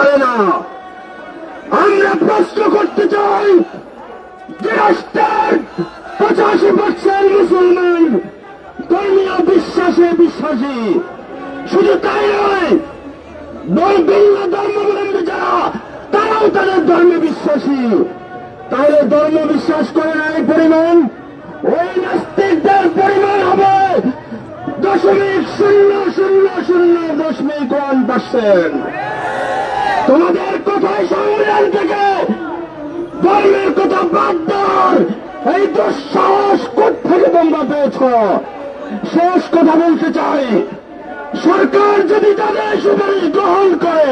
পারে না। আমরা প্রশ্ন করতে চাই যে রাষ্ট্রের 85% মুসলমান ধর্মীয় বিশ্বাসে বিশ্বাসী, শুধু তাই নয় ভিন্ন ধর্মাবলম্বী যারা তারাও তাদের ধর্মে বিশ্বাসী। তাহলে ধর্ম বিশ্বাস করে না এই পরিমাণ, ওই নাস্তিকদের পরিমাণ হবে 0.000.1%। তোমাদের কোথায় সংবিধান থেকে ধর্মের কথা বাদ দেওয়ার এই দুঃসাহস কোত্থেকে তোমরা পেয়েছ? শেষ কথা বলতে চাই, সরকার যদি তাদের সুপারিশ গ্রহণ করে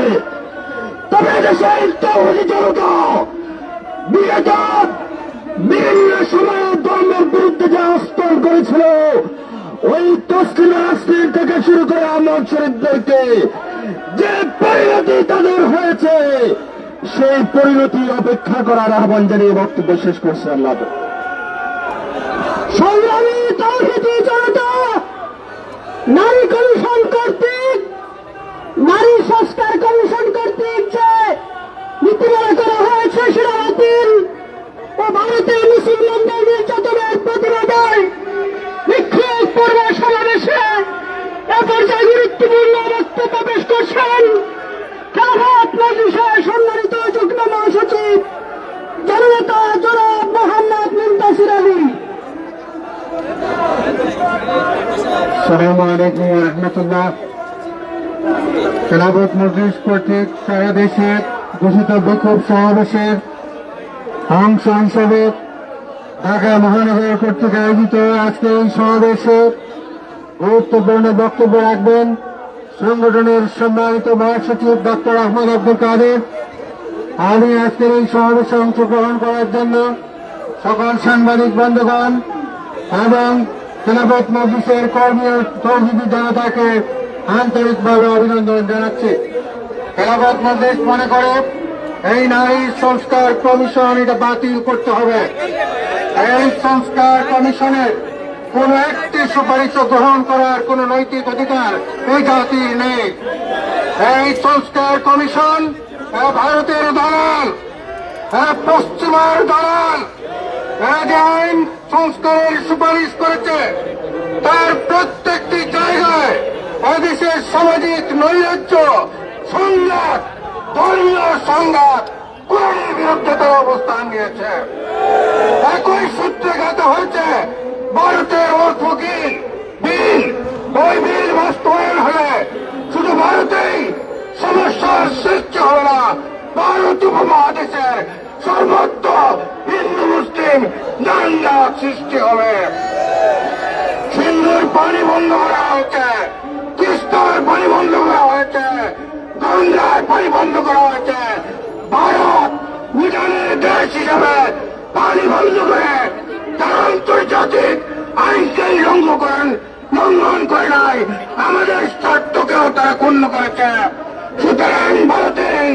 তবে দেশের তৌহিদি জনতা বিগত বিভিন্ন সময়ে ধর্মের বিরুদ্ধে যে আস্তরণ করেছিল, ওই তসলিমা নাসরিন থেকে শুরু করে আহমদ শরীফদেরকে যে পরিণতি তাদের হয়েছে, সেই পরিণতি অপেক্ষা করার আহ্বান জানিয়ে বক্তব্য শেষ করছে। আল্লাহ সংগ্রামী তৌহিদি জনতা, নারী কমিশন কর্তৃক, নারী সংস্কার কমিশন কর্তৃক যে নীতিমালা করা হয়েছে সেটা বাতিল ও ভারতের মুসলমানদের নির্যাতনের প্রতিবাদে বিক্ষোভ পূর্ব সমাবেশে এ পর্যায়ে গুরুত্বপূর্ণ বক্তব্য পেশ করছেন খেলাফত মজলিসের সম্মানিত যুগ্ম মহাসচিব জননেতা জনাব মোহাম্মদ মুনতাসির আলী। আসসালামু আলাইকুম ওয়া রাহমাতুল্লাহ। খেলাফত মজলিস কর্তৃক সারা দেশে ঘোষিত বিক্ষোভ সমাবেশের অংশ হিসেবে ঢাকা মহানগর কর্তৃক আয়োজিত আজকে এই সমাবেশে গুরুত্বপূর্ণ বক্তব্য রাখবেন সংগঠনের সম্মানিত মহাসচিব ডক্টর আহমদ আব্দুল কাদের। আমি আজকের এই সমাবেশে অংশগ্রহণ করার জন্য সকল সাংবাদিক বন্ধুগণ এবং খেলাফত মজলিসের কর্মী ও তৌহিদি জনতাকে আন্তরিকভাবে অভিনন্দন জানাচ্ছি। খেলাফত মজলিস মনে করে এই নারী সংস্কার কমিশন এটা বাতিল করতে হবে। এই সংস্কার কমিশনের কোন একটি সুপারিশ গ্রহণ করার কোন নৈতিক অধিকার এই জাতির নেই। এই সংস্কার কমিশন ভারতের দালাল, পশ্চিমার দালাল। এরা যে আইন সংস্কারের সুপারিশ করেছে তার প্রত্যেকটি জায়গায় এদেশের সামাজিক নৈরাজ্য, সংঘাত, ধর্মীয় সংঘাত, কোরআনের বিরুদ্ধে তারা অবস্থান নিয়েছে। একই সূত্রঘাত হয়েছে ভারতের অর্থ বিল। ওই বিল বাস্তবায়ন হলে শুধু ভারতেই সমস্যার সৃষ্টি হবে না, ভারত উপমহাদেশের সর্বত্র হিন্দু মুসলিম দাঙ্গা সৃষ্টি হবে। সিন্ধুর পানি বন্ধ করা হয়েছে, তিস্তার পানি বন্ধ করা হয়েছে, গঙ্গার পানি বন্ধ করা হয়েছে। ভারত ভুটানের দেশ হিসাবে পানি বন্ধ করে তার আন্তর্জাতিক আইনকে লঙ্ঘন করে নাই, আমাদের স্বার্থকেও তারা ক্ষুণ্ণ করেছে। সুতরাং ভারতের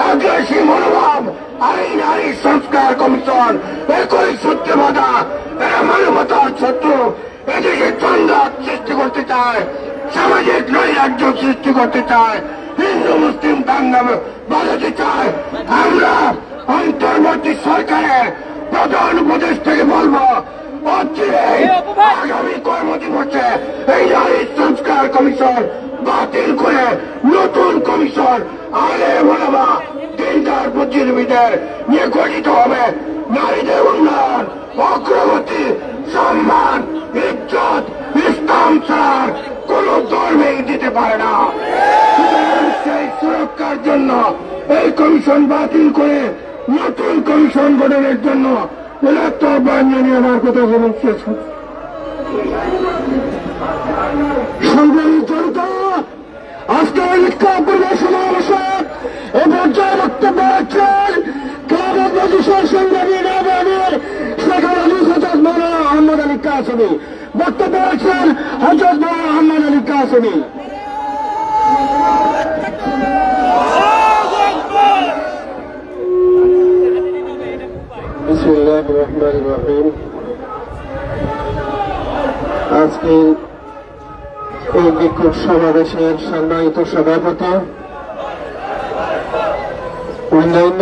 আগ্রাসী মনোভাব আর এই নারী সংস্কার কমিশন একই সূত্রে বাধা। এরা মানবতার শত্রু, এদেশে সংঘাত সৃষ্টি করতে চায়, সামাজিক নৈরাজ্য সৃষ্টি করতে চায়, হিন্দু মুসলিম দাঙ্গা বাঁধাতে চায়। আমরা অন্তর্বর্তী সরকারের প্রধান উপদেষ্টাকে বলবো আগামী কর্মদিবসে এই নারী সংস্কার কমিশন বাতিল করে নতুন কমিশন আলেম ওলামা দিনদার বুদ্ধিজীবীদের নিয়ে গঠিত হবে। নারীদের উন্নয়ন, অগ্রগতি, সম্মান, ইজ্জত ইসলাম ছাড়ার কোন ধর্মেই দিতে পারে না। সেই সুরক্ষার জন্য এই কমিশন বাতিল করে নতুন কমিশন গঠনের জন্য আহ্বান জানিয়ে আমার কথা বলছে। সংগ্রামী জনতা, আজকে বিক্ষোভ সমাবেশে এ পর্যায়ে বক্তব্য রাখছেন খেলাফত মজলিসের সংগ্রামী নবাবের সেখানে হজরত মৌলানা আহমদ আলী কাসেমি। বক্তব্য রাখছেন হজরত মৌলানা আহমদ আলী কাসেমি। বিসমিল্লাহির রহমানির রহিম। আজকে এই বিক্ষোভ সমাবেশের সম্মানিত সভাপতি অন্যান্য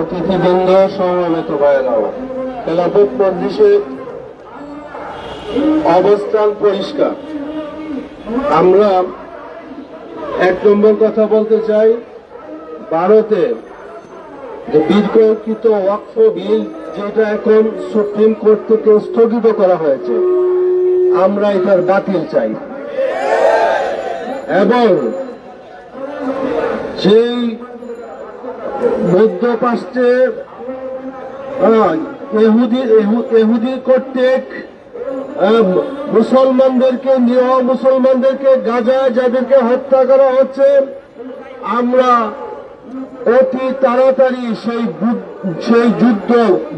অতিথিবৃন্দ, সমবেত ভাইয়েরাও, খেলাফত মজলিসের অবস্থান পরিষ্কার। আমরা এক নম্বর কথা বলতে চাই, ভারতে যে বিতর্কিত ওয়াকফ বিল, যেটা এখন সুপ্রিম কোর্ট থেকে স্থগিত করা হয়েছে, আমরা এটার বাতিল চাই। এবং যেই মধ্যপ্রাচ্যে ইহুদি কর্তৃক মুসলমানদেরকে, নিরহ মুসলমানদেরকে, গাজায় যাদেরকে হত্যা করা হচ্ছে, আমরা অতি তাড়াতাড়ি সেই যুদ্ধ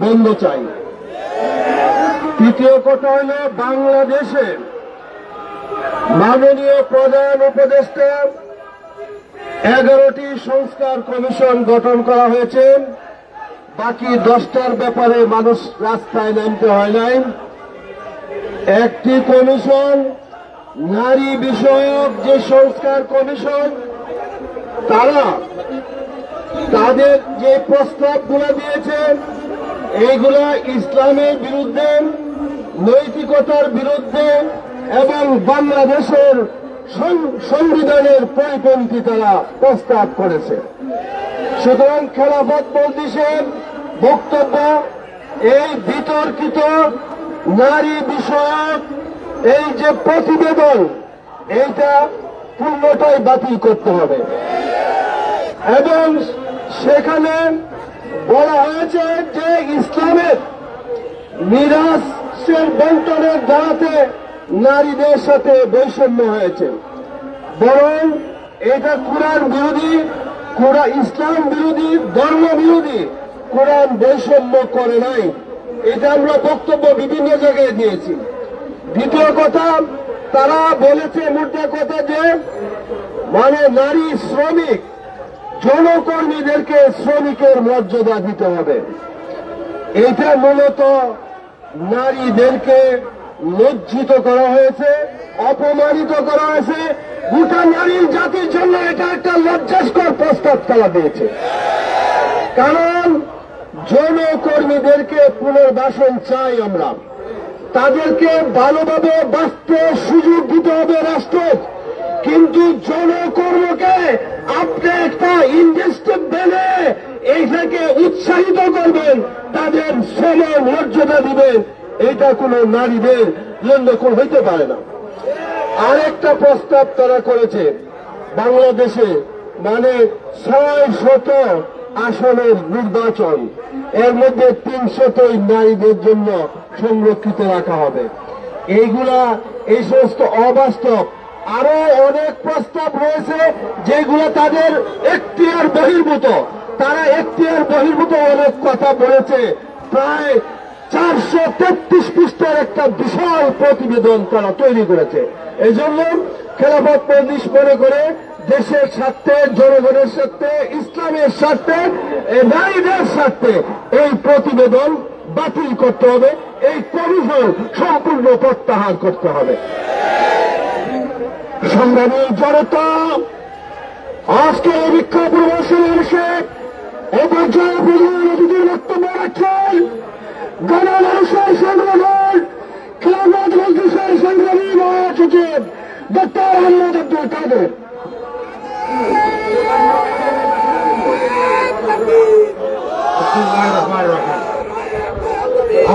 বন্ধ চাই। তৃতীয় কথা হল, বাংলাদেশে মাননীয় প্রধান উপদেষ্টা 11টি সংস্কার কমিশন গঠন করা হয়েছে। বাকি 10টার ব্যাপারে মানুষ রাস্তায় নামতে হয় নাই। একটি কমিশন নারী বিষয়ক যে সংস্কার কমিশন, তারা তাদের যে প্রস্তাবগুলো দিয়েছেন, এইগুলা ইসলামের বিরুদ্ধে, নৈতিকতার বিরুদ্ধে এবং বাংলাদেশের সংবিধানের পরিপন্থী তারা প্রস্তাব করেছে। সুতরাং খেলাফত মজলিসের বক্তব্য, এই বিতর্কিত নারী বিষয়ক এই যে প্রতিবেদন, এইটা পূর্ণটাই বাতিল করতে হবে। এবং সেখানে বলা হয়েছে যে ইসলামের মিরাসের বন্টনের ধারাতে নারীদের সাথে বৈষম্য হয়েছে, বরং এটা কোরআন বিরোধী, ইসলাম বিরোধী, ধর্ম বিরোধী। কোরআন বৈষম্য করে নাই, এটা আমরা বক্তব্য বিভিন্ন জায়গায় দিয়েছি। দ্বিতীয় কথা, তারা বলেছে মোটা কথা যে নারী শ্রমিক, যৌনকর্মীদেরকে শ্রমিকের মর্যাদা দিতে হবে। এটা মূলত নারীদেরকে লজ্জিত করা হয়েছে, অপমানিত করা হয়েছে। গোটা নারী জাতির জন্য এটা একটা লজ্জাস্কর প্রস্তাব তারা দিয়েছে। কারণ যৌনকর্মীদেরকে পুনর্বাসন চাই আমরা, তাদেরকে ভালোভাবে বাঁচতে সুযোগ দিতে হবে রাষ্ট্র। কিন্তু যৌনকর্মকে আপনি একটা ইন্ডাস্ট্রি বেনে এইটাকে উৎসাহিত করবেন, তাদের শ্রম মর্যাদা দিবেন, এটা কোনো নারীদের জন্য হইতে পারে না। আরেকটা প্রস্তাব তারা করেছে, বাংলাদেশে 600 আসনের নির্বাচন, এর মধ্যে 300ই নারীদের জন্য সংরক্ষিত রাখা হবে। এই সমস্ত অবাস্তব। আরো অনেক প্রস্তাব রয়েছে যেগুলো তাদের এখতিয়ার বহির্ভূত। তারা এখতিয়ার বহির্ভূত অনেক কথা বলেছে। প্রায় 433 পৃষ্ঠার একটা বিশাল প্রতিবেদন তারা তৈরি করেছে। এই জন্য খেলাফত মজলিস মনে করে দেশের স্বার্থে, জনগণের স্বার্থে, ইসলামের স্বার্থে, নারীদের স্বার্থে এই প্রতিবেদন বাতিল করতে হবে, এই কমিশন সম্পূর্ণ প্রত্যাহার করতে হবে। সংগ্রামী জনতা, আজকে এই বিক্ষোভ প্রদর্শনে এসে এই পর্যায়ে প্রধান অতিথির বক্তব্য রাখছেন গণমানুষের সংগঠন খেলাফত মজলিসের সংগ্রামী মহাসচিব ডক্টর মোহাম্মদ আব্দুল কাদের।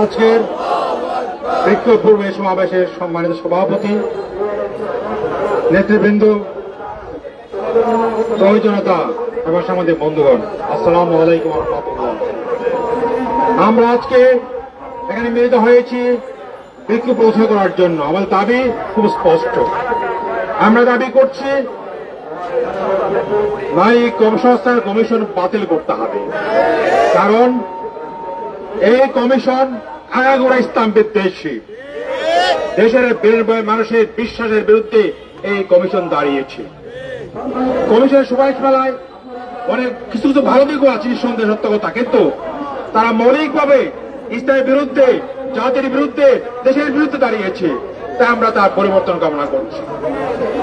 আজকের বিক্ষোভ পূর্বে সমাবেশের সম্মানিত সভাপতি, নেতৃবৃন্দ, জনতা এবং সামাজিক বন্ধুগণ, আসসালামু আলাইকুম ওয়া রাহমাতুল্লাহ। আমরা আজকে এখানে মিলিত হয়েছি বিক্ষোভ প্রচার করার জন্য। আমাদের দাবি খুব স্পষ্ট। আমরা দাবি করছি নারী সংস্কার কমিশন বাতিল করতে হবে। কারণ এই কমিশন আগাগোড়া ইসলাম বিদ্বেষী। দেশের মানুষের বিশ্বাসের বিরুদ্ধে এই কমিশন দাঁড়িয়েছে। কমিশনের সুপারিশ বেলায় অনেক কিছু ভালো দিকও আছে, সন্দেহ সত্য কথা, কিন্তু তারা মৌলিকভাবে ইসলামের বিরুদ্ধে, জাতির বিরুদ্ধে, দেশের বিরুদ্ধে দাঁড়িয়েছে। তাই আমরা তার পরিবর্তন কামনা করছি।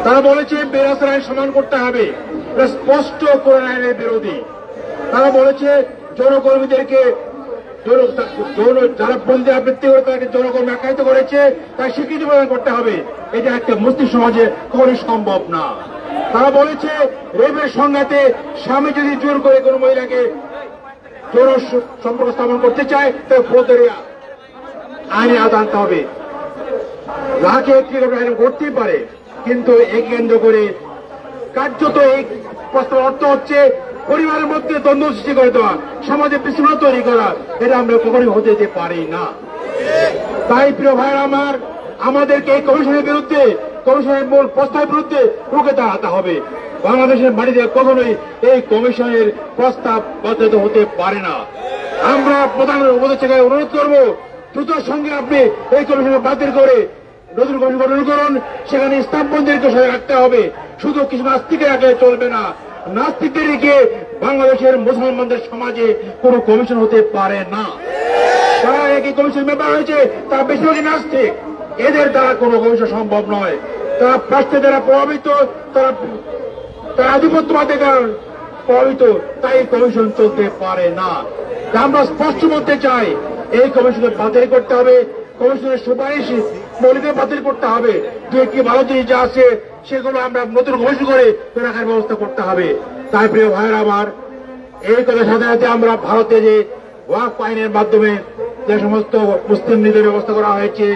তারা বলেছে বেরাসের আইন সমান করতে হবে, স্পষ্ট কোরআন আইনের বিরোধী। তারা বলেছে যৌনকর্মীদেরকে যারা বন্দী আবৃত্তি করে তাদেরকে যৌনকর্মী আখ্যায়িত করেছে তাই স্বীকৃতি প্রদান করতে হবে। এটা একটা মুসলিম সমাজে কখনোই সম্ভব না। তারা বলেছে রেপের সংঘাতে স্বামী যদি জোর করে কোনো মহিলাকে যৌন সম্পর্ক স্থাপন করতে চায় তাহলে ফৌজদারি আইনে আনতে হবে। রাকে একটি আইন করতেই পারে, কিন্তু এই কেন্দ্র করে কার্যত এই প্রস্তাব অর্থ হচ্ছে পরিবারের মধ্যে দ্বন্দ্ব সৃষ্টি করে দেওয়া, সমাজে বিশৃঙ্খলা তৈরি করা। এটা আমরা কখনোই হতে দিতে পারি না। তাই প্রিয় ভাইয়েরা আমার, আমাদেরকে এই কমিশনের বিরুদ্ধে, কমিশনের মূল প্রস্তাবের বিরুদ্ধে রুখে দাঁড়াতে হবে। বাংলাদেশের মাটিতে কখনোই এই কমিশনের প্রস্তাব বাধ্যত হতে পারে না। আমরা প্রধান উপদেষ্টাকে অনুরোধ করব, দ্রুত সঙ্গে আপনি এই কমিশনকে বাতিল করে নতুন কমিশন গঠন করুন। সেখানে ইসলামপন্থীদেরকে সাথে রাখতে হবে, শুধু কিছু নাস্তিকে রাখলে চলবে না। নাস্তিকদের রেখে বাংলাদেশের মুসলমানদের সমাজে কোনো কমিশন হতে পারে না। তারা একই কমিশন মেম্বার হয়েছে, তারা বেশিরভাগই নাস্তিক, এদের দ্বারা কোনো কমিশন সম্ভব নয়। তারা রাষ্ট্রের দ্বারা প্রভাবিত, তারা আধিপত্যবাদে প্রভাবিত, তাই কমিশন চলতে পারে না। আমরা স্পষ্ট বলতে চাই, এই কমিশনকে বাতিল করতে হবে। কমিশনের সুপারিশ মৌলিক বাতিল করতে হবে। দু একটি ভালো জিনিস যা আছে সেগুলো আমরা নতুন কমিশন করে রাখার ব্যবস্থা করতে হবে। তাই প্রিয় ভাইয়েরা আমার, এই কথার সাথে সাথে আমরা ভারতে যে ওয়াকফ আইনের মাধ্যমে যে সমস্ত মুসলিম লীগের ব্যবস্থা করা হয়েছে,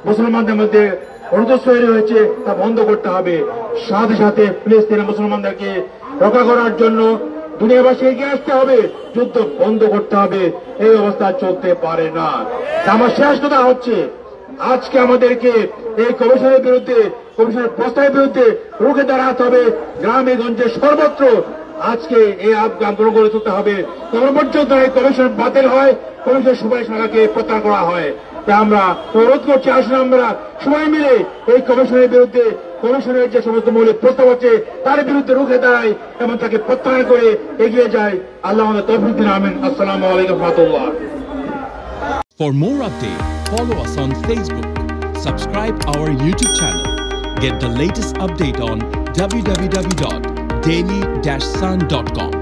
মুসলমানদের মধ্যে অনুদোষ তৈরি হয়েছে, তা বন্ধ করতে হবে। সাথে সাথে ফিলিস্তিনের মুসলমানদেরকে রক্ষা করার জন্য দুনিয়াবাসী এগিয়ে আসতে হবে, যুদ্ধ বন্ধ করতে হবে। এই অবস্থা চলতে পারে না। আমার শেষ কথা হচ্ছে, আজকে আমাদেরকে এই কমিশনের বিরুদ্ধে, কমিশনের প্রস্তাবের বিরুদ্ধে রুখে দাঁড়াতে হবে। গ্রামে গঞ্জে সর্বত্র আজকে এই আন্দোলন গড়ে তুলতে হবে। তখন পর্যন্ত এই কমিশন বাতিল হয়, কমিশনের সুপারিশ শাখাকে প্রত্যাহার করা হয়। তাই আমরা অনুরোধ করছি, আসুন আমরা সবাই মিলে এই কমিশনের বিরুদ্ধে, কমিশনের যে সমস্ত মৌলিক প্রস্তাব আছে তার বিরুদ্ধে রুখে দাঁড়াই এবং তাকে প্রত্যাহার করে এগিয়ে যাই। আল্লাহ আমাদের তৌফিক দিন। আমিন। আসসালামু আলাইকুম ওয়া রাহমাতুল্লাহ। For more updates, follow us on Facebook, subscribe our YouTube channel, get the latest update on www.daily-sun.com.